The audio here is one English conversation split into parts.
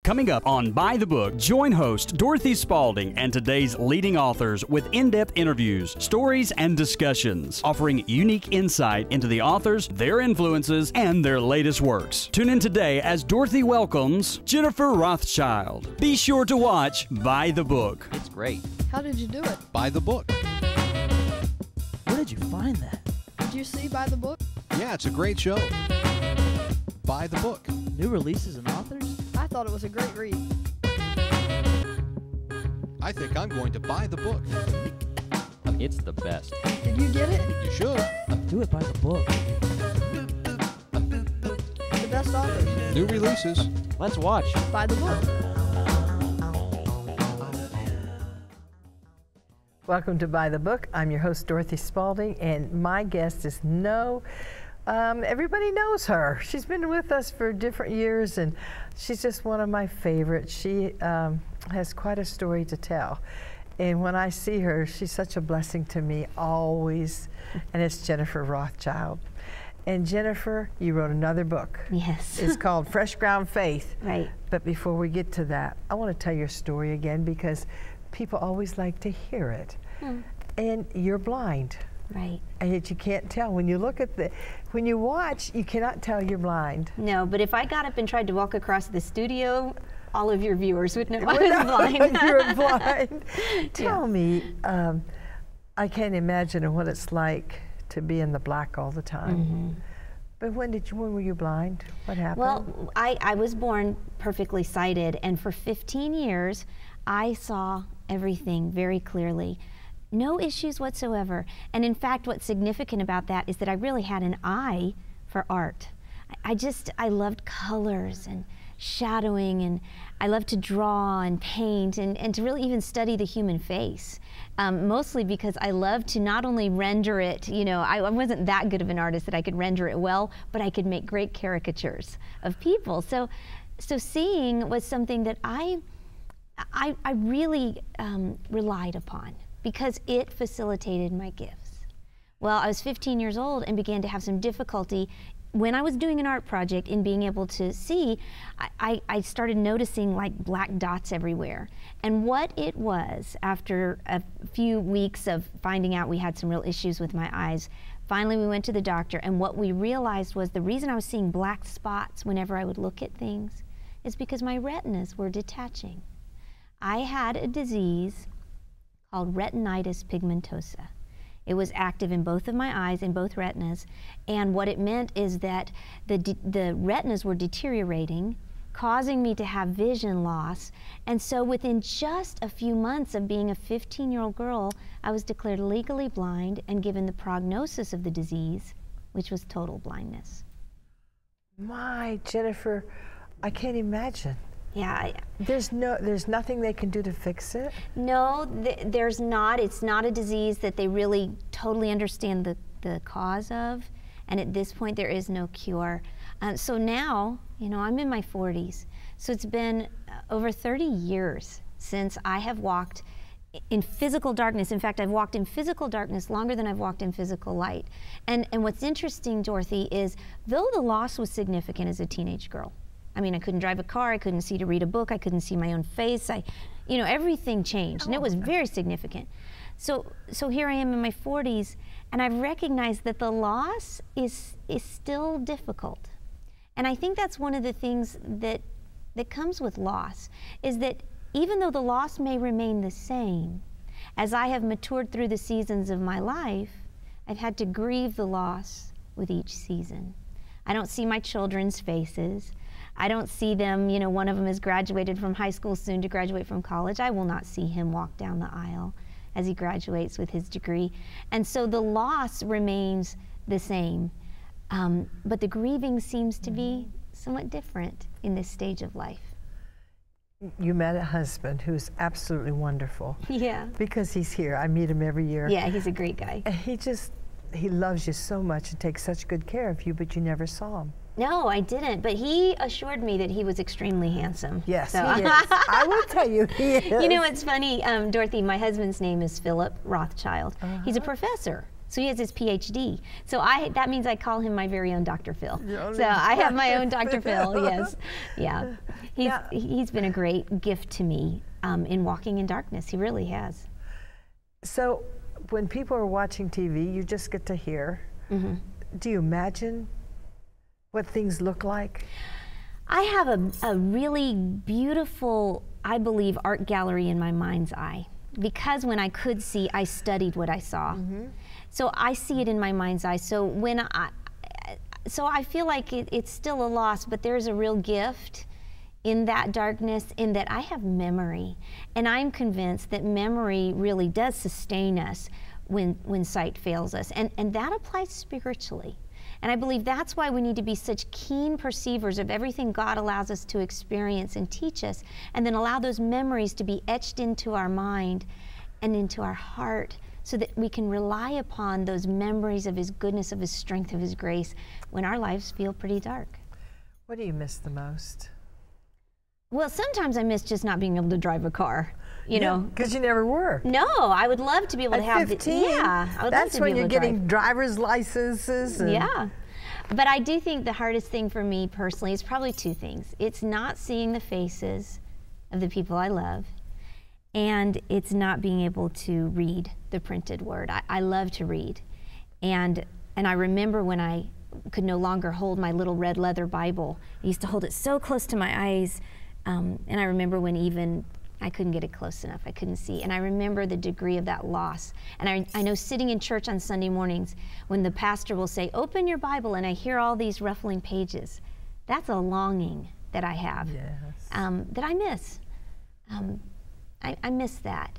Coming up on By the Book, join host Dorothy Spalding and today's leading authors with in-depth interviews, stories, and discussions, offering unique insight into the authors, their influences, and their latest works. Tune in today as Dorothy welcomes Jennifer Rothschild. Be sure to watch By the Book. It's great. How did you do it? By the book. Where did you find that? Did you see By the Book? Yeah, it's a great show. By the book. New releases and authors? I thought it was a great read. I think I'm going to buy the book. It's the best. Did you get it? You should. Do it by the book. The best authors. New releases. Let's watch. By the Book. Welcome to By the Book. I'm your host, Dorothy Spalding, and my guest is everybody knows her. She's been with us for different years, and she's just one of my favorites. She has quite a story to tell. And when I see her, she's such a blessing to me, always. And it's Jennifer Rothschild. And Jennifer, you wrote another book. Yes. It's called Fresh Ground Faith. Right. But before we get to that, I want to tell your story again because people always like to hear it. And you're blind. Right. And yet you can't tell. When you look at when you watch, you cannot tell you're blind. No, but if I got up and tried to walk across the studio, all of your viewers would know I was blind. You're blind. Tell me, I can't imagine what it's like to be in the black all the time. But when were you blind? What happened? Well, I was born perfectly sighted, and for 15 years, I saw everything very clearly. No issues whatsoever. And in fact, what's significant about that is that I really had an eye for art. I loved colors and shadowing, and I loved to draw and paint and to really even study the human face. Mostly because I loved to not only render it, I wasn't that good of an artist that I could render it well, but I could make great caricatures of people. So seeing was something that I really relied upon, because it facilitated my gifts. Well, I was 15 years old and began to have some difficulty when I was doing an art project in being able to see. I started noticing like black dots everywhere. And what it was, after a few weeks of finding out we had some real issues with my eyes, finally we went to the doctor, and what we realized was the reason I was seeing black spots whenever I would look at things is because my retinas were detaching. I had a disease called retinitis pigmentosa. It was active in both of my eyes, in both retinas, and what it meant is that the retinas were deteriorating, causing me to have vision loss, and so within just a few months of being a 15-year-old girl, I was declared legally blind and given the prognosis of the disease, which was total blindness. My, Jennifer, I can't imagine. Yeah. There's nothing they can do to fix it? No, there's not. It's not a disease that they really totally understand the cause of, and at this point there is no cure. So now, I'm in my 40s, so it's been over 30 years since I have walked in physical darkness. In fact, I've walked in physical darkness longer than I've walked in physical light. And what's interesting, Dorothy, is though the loss was significant as a teenage girl, I mean, I couldn't drive a car, I couldn't see to read a book, I couldn't see my own face, everything changed, and it was very significant. So here I am in my 40s, and I've recognized that the loss is still difficult. And I think that's one of the things that comes with loss, is that even though the loss may remain the same, as I have matured through the seasons of my life, I've had to grieve the loss with each season. I don't see my children's faces. I don't see them, one of them has graduated from high school, soon to graduate from college. I will not see him walk down the aisle as he graduates with his degree. And so the loss remains the same, but the grieving seems to be somewhat different in this stage of life. You met a husband who's absolutely wonderful. Yeah. Because he's here. I meet him every year. Yeah, he's a great guy. And he loves you so much and takes such good care of you, but you never saw him. No, I didn't, but he assured me that he was extremely handsome. Yes, so. he is. I will tell you, he is. It's funny, Dorothy, my husband's name is Philip Rothschild. He's a professor. So he has his PhD. So that means I call him my very own Dr. Phil. Your So own I have my Dr. own Dr. Phil, Phil. yes. Yeah. He's been a great gift to me in walking in darkness. He really has. So when people are watching TV, you just get to hear. Mm-hmm. Do you imagine what things look like? I have a really beautiful, I believe, art gallery in my mind's eye. Because when I could see, I studied what I saw. Mm-hmm. So I see it in my mind's eye. So I feel like it's still a loss, but there's a real gift in that darkness, in that I have memory. And I'm convinced that memory really does sustain us when sight fails us. And that applies spiritually. And I believe that's why we need to be such keen perceivers of everything God allows us to experience and teach us, and then allow those memories to be etched into our mind and into our heart, so that we can rely upon those memories of His goodness, of His strength, of His grace, when our lives feel pretty dark. What do you miss the most? Well, sometimes I miss just not being able to drive a car, you know. Because you never were. No, I would love to be able to have 15, yeah, I would that's love to when be you're able to getting drive. driver's licenses. And Yeah. But I do think the hardest thing for me personally is probably two things. It's not seeing the faces of the people I love, and it's not being able to read the printed word. I love to read. And I remember when I could no longer hold my little red leather Bible. I used to hold it so close to my eyes, and I remember when even I couldn't get it close enough. I couldn't see. And I remember the degree of that loss. And I know sitting in church on Sunday mornings when the pastor will say, "Open your Bible," and I hear all these ruffling pages. That's a longing that I have, that I miss. I miss that.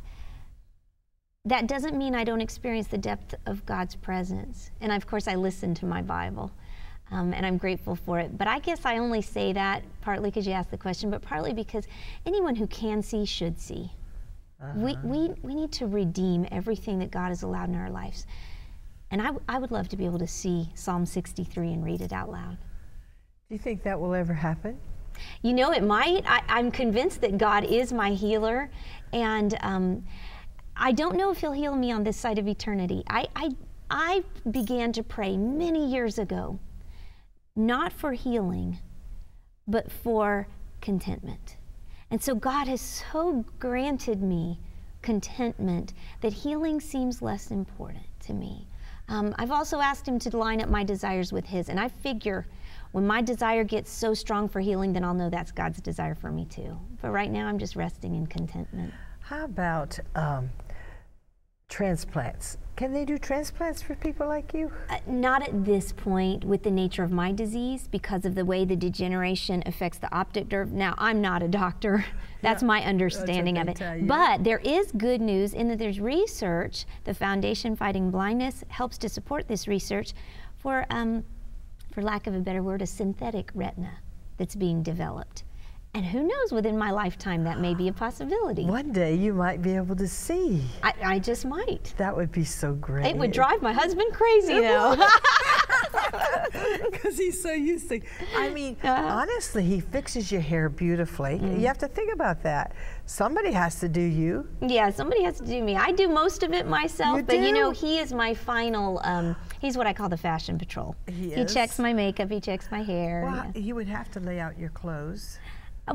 That doesn't mean I don't experience the depth of God's presence. And of course, I listen to my Bible. And I'm grateful for it. But I guess I only say that partly because you asked the question, but partly because anyone who can see should see. We need to redeem everything that God has allowed in our lives. And I would love to be able to see Psalm 63 and read it out loud. Do you think that will ever happen? You know, it might. I'm convinced that God is my healer. And I don't know if He'll heal me on this side of eternity. I began to pray many years ago, not for healing, but for contentment. And so God has so granted me contentment that healing seems less important to me. I've also asked Him to line up my desires with His, and I figure when my desire gets so strong for healing, then I'll know that's God's desire for me too. But right now I'm just resting in contentment. How about transplants? Can they do transplants for people like you? Not at this point with the nature of my disease, because of the way the degeneration affects the optic nerve. Now, I'm not a doctor. That's my understanding of it. But there is good news in that there's research. The Foundation Fighting Blindness helps to support this research for lack of a better word, a synthetic retina that's being developed. And who knows, within my lifetime, that may be a possibility. One day you might be able to see. I just might. That would be so great. It would drive my husband crazy, though. Because he's so used to. I mean, honestly, he fixes your hair beautifully. You have to think about that. Somebody has to do you. Yeah, somebody has to do me. I do most of it myself, You but you do? know, he is my final, he's what I call the fashion patrol. He checks my makeup, he checks my hair. Well, you would have to lay out your clothes.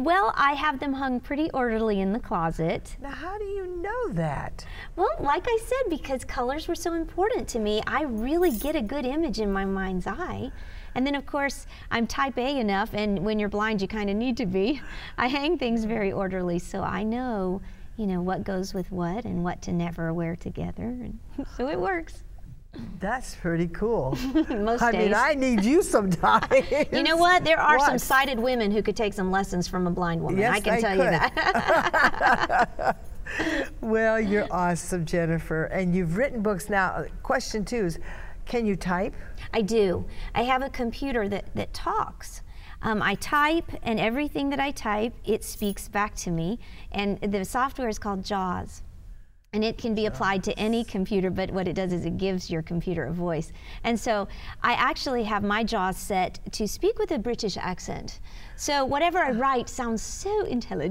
Well, I have them hung pretty orderly in the closet. Now, how do you know that? Well, like I said, because colors were so important to me, I really get a good image in my mind's eye. And then, of course, I'm type A enough, and when you're blind, you kind of need to be. I hang things very orderly, so I know, you know, what goes with what and what to never wear together. And so it works. That's pretty cool. Most I days. mean, I need you sometimes. You know what? There are some What? sighted women who could take some lessons from a blind woman. Yes, I can they tell you could. that. Well, you're awesome, Jennifer. And you've written books. Now, question 2 is, can you type? I do. I have a computer that talks. I type, and everything that I type, it speaks back to me. And the software is called JAWS. And it can be applied to any computer, but what it does is it gives your computer a voice. And so I actually have my JAWS set to speak with a British accent. So whatever I write sounds so intelligent.